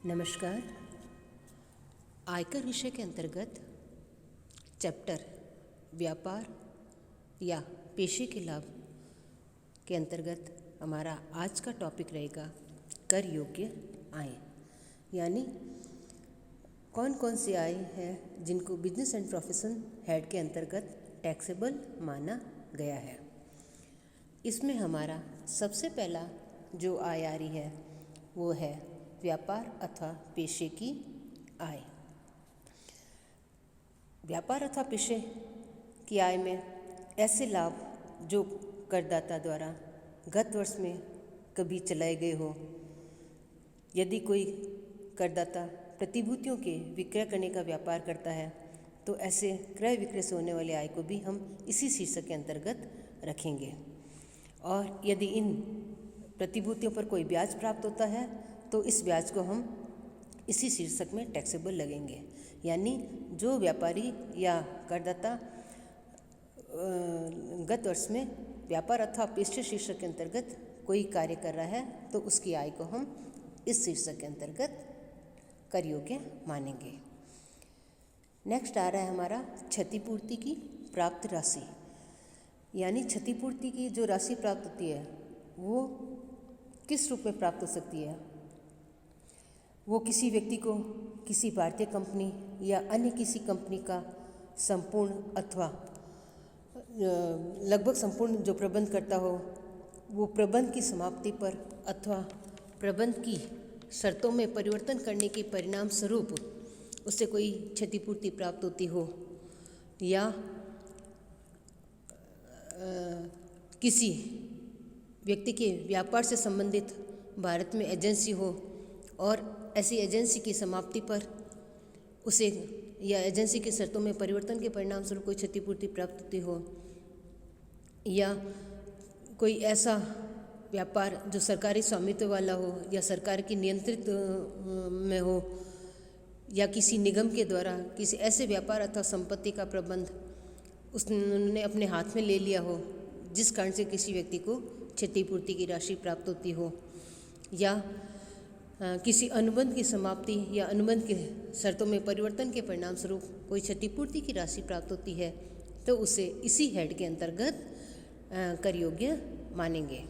नमस्कार। आयकर विषय के अंतर्गत चैप्टर व्यापार या पेशे के लाभ के अंतर्गत हमारा आज का टॉपिक रहेगा कर योग्य आय, यानी कौन कौन सी आय है जिनको बिजनेस एंड प्रोफेशन हेड के अंतर्गत टैक्सेबल माना गया है। इसमें हमारा सबसे पहला जो आय आ रही है वो है व्यापार अथवा पेशे की आय। व्यापार अथवा पेशे की आय में ऐसे लाभ जो करदाता द्वारा गत वर्ष में कभी चलाए गए हो। यदि कोई करदाता प्रतिभूतियों के विक्रय करने का व्यापार करता है तो ऐसे क्रय विक्रय से होने वाली आय को भी हम इसी शीर्षक के अंतर्गत रखेंगे। और यदि इन प्रतिभूतियों पर कोई ब्याज प्राप्त होता है तो इस ब्याज को हम इसी शीर्षक में टैक्सेबल लगेंगे। यानी जो व्यापारी या करदाता गत वर्ष में व्यापार अथवा पेशे शीर्षक के अंतर्गत कोई कार्य कर रहा है तो उसकी आय को हम इस शीर्षक के अंतर्गत कर योग्य मानेंगे। नेक्स्ट आ रहा है हमारा क्षतिपूर्ति की प्राप्त राशि, यानी क्षतिपूर्ति की जो राशि प्राप्त होती है वो किस रूप में प्राप्त हो सकती है। वो किसी व्यक्ति को किसी भारतीय कंपनी या अन्य किसी कंपनी का संपूर्ण अथवा लगभग संपूर्ण जो प्रबंध करता हो वो प्रबंध की समाप्ति पर अथवा प्रबंध की शर्तों में परिवर्तन करने के परिणाम स्वरूप उससे कोई क्षतिपूर्ति प्राप्त होती हो, या किसी व्यक्ति के व्यापार से संबंधित भारत में एजेंसी हो और ऐसी एजेंसी की समाप्ति पर उसे या एजेंसी की शर्तों में परिवर्तन के परिणाम स्वरूप कोई क्षतिपूर्ति प्राप्त होती हो, या कोई ऐसा व्यापार जो सरकारी स्वामित्व वाला हो या सरकार की नियंत्रित में हो, या किसी निगम के द्वारा किसी ऐसे व्यापार अथवा संपत्ति का प्रबंध उसने अपने हाथ में ले लिया हो जिस कारण से किसी व्यक्ति को क्षतिपूर्ति की राशि प्राप्त होती हो, या किसी अनुबंध की समाप्ति या अनुबंध के शर्तों में परिवर्तन के परिणाम स्वरूप कोई क्षतिपूर्ति की राशि प्राप्त होती है तो उसे इसी हेड के अंतर्गत कर योग्य मानेंगे।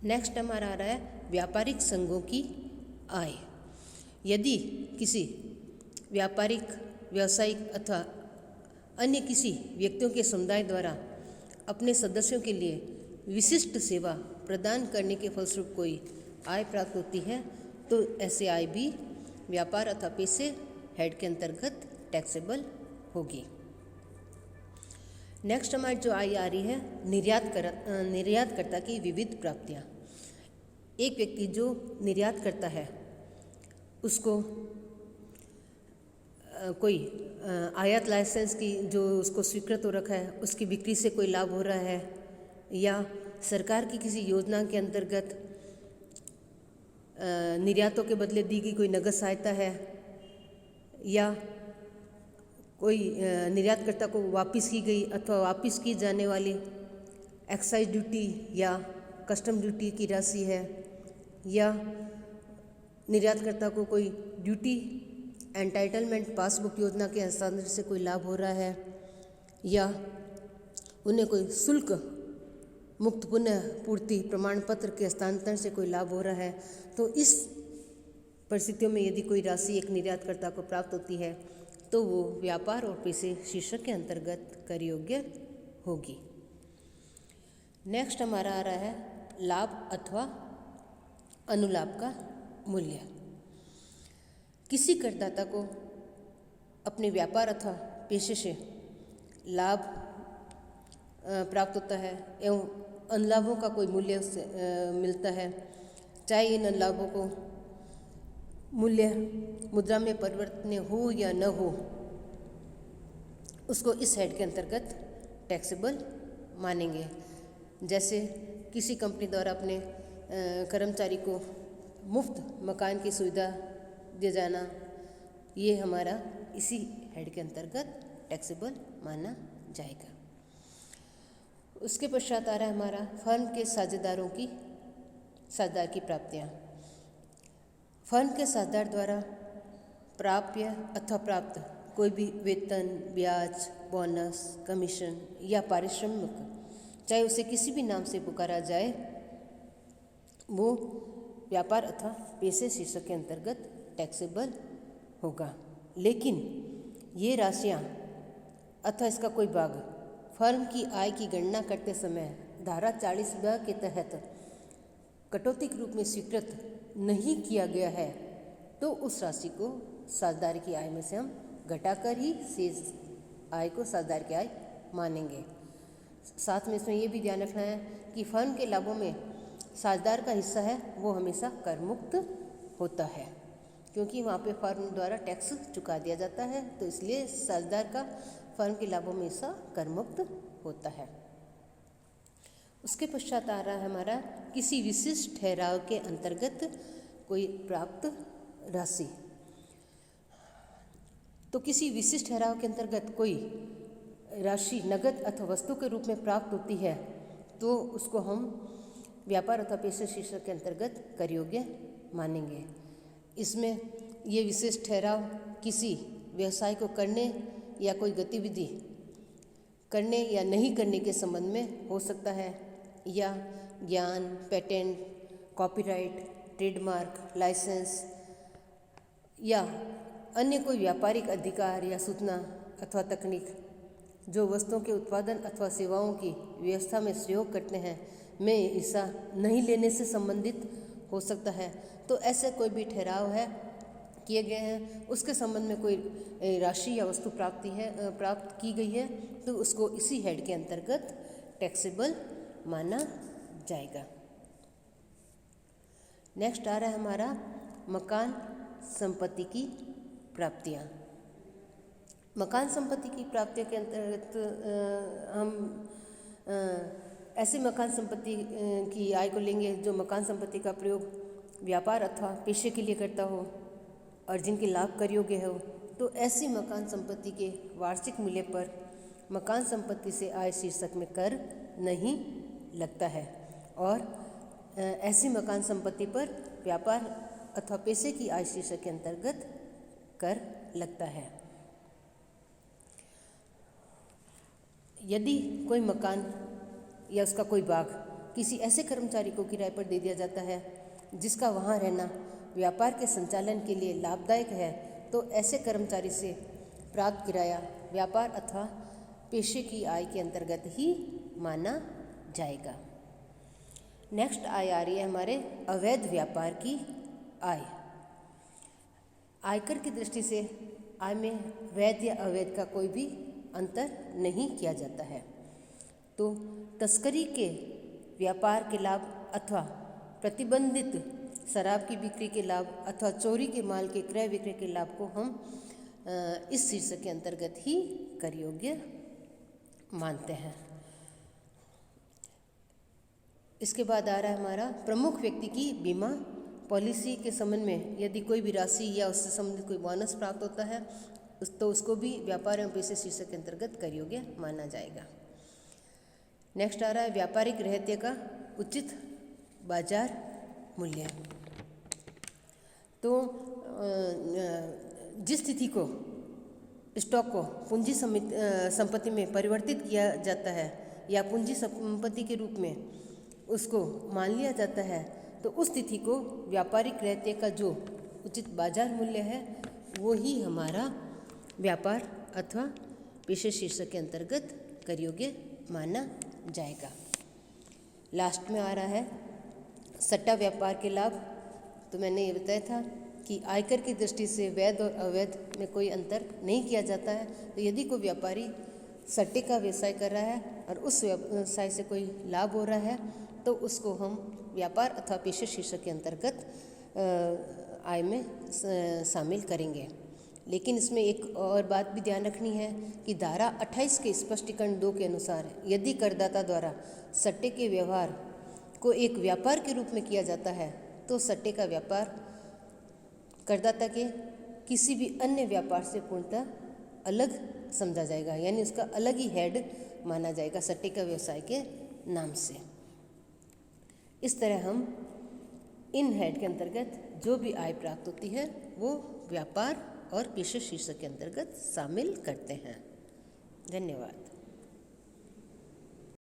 नेक्स्ट हमारा आ रहा है व्यापारिक संघों की आय। यदि किसी व्यापारिक व्यावसायिक अथवा अन्य किसी व्यक्तियों के समुदाय द्वारा अपने सदस्यों के लिए विशिष्ट सेवा प्रदान करने के फलस्वरूप कोई आय प्राप्त होती है तो ऐसे आय भी व्यापार अथवा पेशे हेड के अंतर्गत टैक्सेबल होगी। नेक्स्ट हमारी जो आय आ रही है निर्यातकर्ता की विविध प्राप्तियाँ। एक व्यक्ति जो निर्यात करता है उसको कोई आयात लाइसेंस की जो उसको स्वीकृत हो रखा है उसकी बिक्री से कोई लाभ हो रहा है, या सरकार की किसी योजना के अंतर्गत निर्यातों के बदले दी गई कोई नगद सहायता है, या कोई निर्यातकर्ता को वापस की गई अथवा वापस की जाने वाली एक्साइज ड्यूटी या कस्टम ड्यूटी की राशि है, या निर्यातकर्ता को कोई ड्यूटी एंटाइटलमेंट पासबुक योजना के हस्तांतरण से कोई लाभ हो रहा है, या उन्हें कोई शुल्क मुक्त पुनः पूर्ति प्रमाण पत्र के हस्तांतरण से कोई लाभ हो रहा है, तो इस परिस्थितियों में यदि कोई राशि एक निर्यातकर्ता को प्राप्त होती है तो वो व्यापार और पेशे शीर्षक के अंतर्गत कर योग्य होगी। नेक्स्ट हमारा आ रहा है लाभ अथवा अनुलाभ का मूल्य। किसी करदाता को अपने व्यापार अथवा पेशे से लाभ प्राप्त होता है एवं अनुलाभों का कोई मूल्य उससे मिलता है, चाहे इन अनुलाभों को मूल्य मुद्रा में परिवर्तनीय हो या न हो, उसको इस हेड के अंतर्गत टैक्सेबल मानेंगे। जैसे किसी कंपनी द्वारा अपने कर्मचारी को मुफ्त मकान की सुविधा दिया जाना, ये हमारा इसी हेड के अंतर्गत टैक्सेबल माना जाएगा। उसके पश्चात आ रहा है हमारा फर्म के साझेदार की प्राप्तियाँ। फर्म के साझेदार द्वारा प्राप्य अथवा प्राप्त कोई भी वेतन, ब्याज, बोनस, कमीशन या पारिश्रमिक, चाहे उसे किसी भी नाम से पुकारा जाए, वो व्यापार अथवा पेशे शीर्षक के अंतर्गत टैक्सेबल होगा। लेकिन ये राशियाँ अथवा इसका कोई भाग फर्म की आय की गणना करते समय धारा 40B के तहत कटौती के रूप में स्वीकृत नहीं किया गया है, तो उस राशि को साझेदार की आय में से हम घटाकर ही शेष आय को साझेदार की आय मानेंगे। साथ में इसमें ये भी ध्यान रखना है कि फर्म के लाभों में साझेदार का हिस्सा है वो हमेशा कर मुक्त होता है, क्योंकि वहाँ पे फर्म द्वारा टैक्स चुका दिया जाता है, तो इसलिए साझेदार का फर्म के लाभों में हिस्सा कर मुक्त होता है। उसके पश्चात आ रहा है हमारा किसी विशिष्ट ठहराव के अंतर्गत कोई प्राप्त राशि। तो किसी विशिष्ट ठहराव के अंतर्गत कोई राशि नगद अथवा वस्तु के रूप में प्राप्त होती है, तो उसको हम व्यापार अथवा पेशे शीर्षक के अंतर्गत कर योग्य मानेंगे। इसमें ये विशेष ठहराव किसी व्यवसाय को करने या कोई गतिविधि करने या नहीं करने के संबंध में हो सकता है, या ज्ञान, पेटेंट, कॉपीराइट, ट्रेडमार्क, लाइसेंस या अन्य कोई व्यापारिक अधिकार या सूचना अथवा तकनीक जो वस्तुओं के उत्पादन अथवा सेवाओं की व्यवस्था में सहयोग करते हैं में हिस्सा नहीं लेने से संबंधित हो सकता है। तो ऐसे कोई भी ठहराव है किए गए हैं, उसके संबंध में कोई राशि या वस्तु प्राप्त की गई है, तो उसको इसी हेड के अंतर्गत टैक्सेबल माना जाएगा। नेक्स्ट आ रहा है हमारा मकान संपत्ति की प्राप्तियाँ। मकान संपत्ति की प्राप्तियों के अंतर्गत हम ऐसे मकान संपत्ति की आय को लेंगे जो मकान संपत्ति का प्रयोग व्यापार अथवा पेशे के लिए करता हो और जिनके लाभ कर योग्य हो। तो ऐसी मकान संपत्ति के वार्षिक मूल्य पर मकान संपत्ति से आय शीर्षक में कर नहीं लगता है, और ऐसी मकान संपत्ति पर व्यापार अथवा पेशे की आय शीर्षक के अंतर्गत कर लगता है। यदि कोई मकान या उसका कोई भाग किसी ऐसे कर्मचारी को किराए पर दे दिया जाता है जिसका वहाँ रहना व्यापार के संचालन के लिए लाभदायक है, तो ऐसे कर्मचारी से प्राप्त किराया व्यापार अथवा पेशे की आय के अंतर्गत ही माना जाएगा। नेक्स्ट आय आ रही है हमारे अवैध व्यापार की आय। आयकर की दृष्टि से आय में वैध या अवैध का कोई भी अंतर नहीं किया जाता है। तो तस्करी के व्यापार के लाभ अथवा प्रतिबंधित शराब की बिक्री के लाभ अथवा चोरी के माल के क्रय विक्रय के लाभ को हम इस शीर्षक के अंतर्गत ही कर योग्य मानते हैं। इसके बाद आ रहा है हमारा प्रमुख व्यक्ति की बीमा पॉलिसी के संबंध में यदि कोई भी राशि या उससे संबंधित कोई बोनस प्राप्त होता है तो उसको भी व्यापार एवं पेशे शीर्षक के अंतर्गत कर योग्य माना जाएगा। नेक्स्ट आ रहा है व्यापारिक रहत्य का उचित बाजार मूल्य। तो जिस स्थिति को स्टॉक को पूंजी संपत्ति में परिवर्तित किया जाता है या पूंजी संपत्ति के रूप में उसको मान लिया जाता है, तो उस स्थिति को व्यापारिक रहत्य का जो उचित बाजार मूल्य है वो ही हमारा व्यापार अथवा पेशे शीर्षक के अंतर्गत कर योग्य माना जाएगा। लास्ट में आ रहा है सट्टा व्यापार के लाभ। तो मैंने ये बताया था कि आयकर की दृष्टि से वैध और अवैध में कोई अंतर नहीं किया जाता है। तो यदि कोई व्यापारी सट्टे का व्यवसाय कर रहा है और उस व्यवसाय से कोई लाभ हो रहा है तो उसको हम व्यापार अथवा पेशे शीर्षक के अंतर्गत आय में शामिल करेंगे। लेकिन इसमें एक और बात भी ध्यान रखनी है कि धारा 28 के स्पष्टीकरण 2 के अनुसार यदि करदाता द्वारा सट्टे के व्यवहार को एक व्यापार के रूप में किया जाता है तो सट्टे का व्यापार करदाता के किसी भी अन्य व्यापार से पूर्णतः अलग समझा जाएगा, यानी उसका अलग ही हेड माना जाएगा सट्टे का व्यवसाय के नाम से। इस तरह हम इन हेड के अंतर्गत जो भी आय प्राप्त होती है वो व्यापार और पेशे शीर्षक के अंतर्गत शामिल करते हैं। धन्यवाद।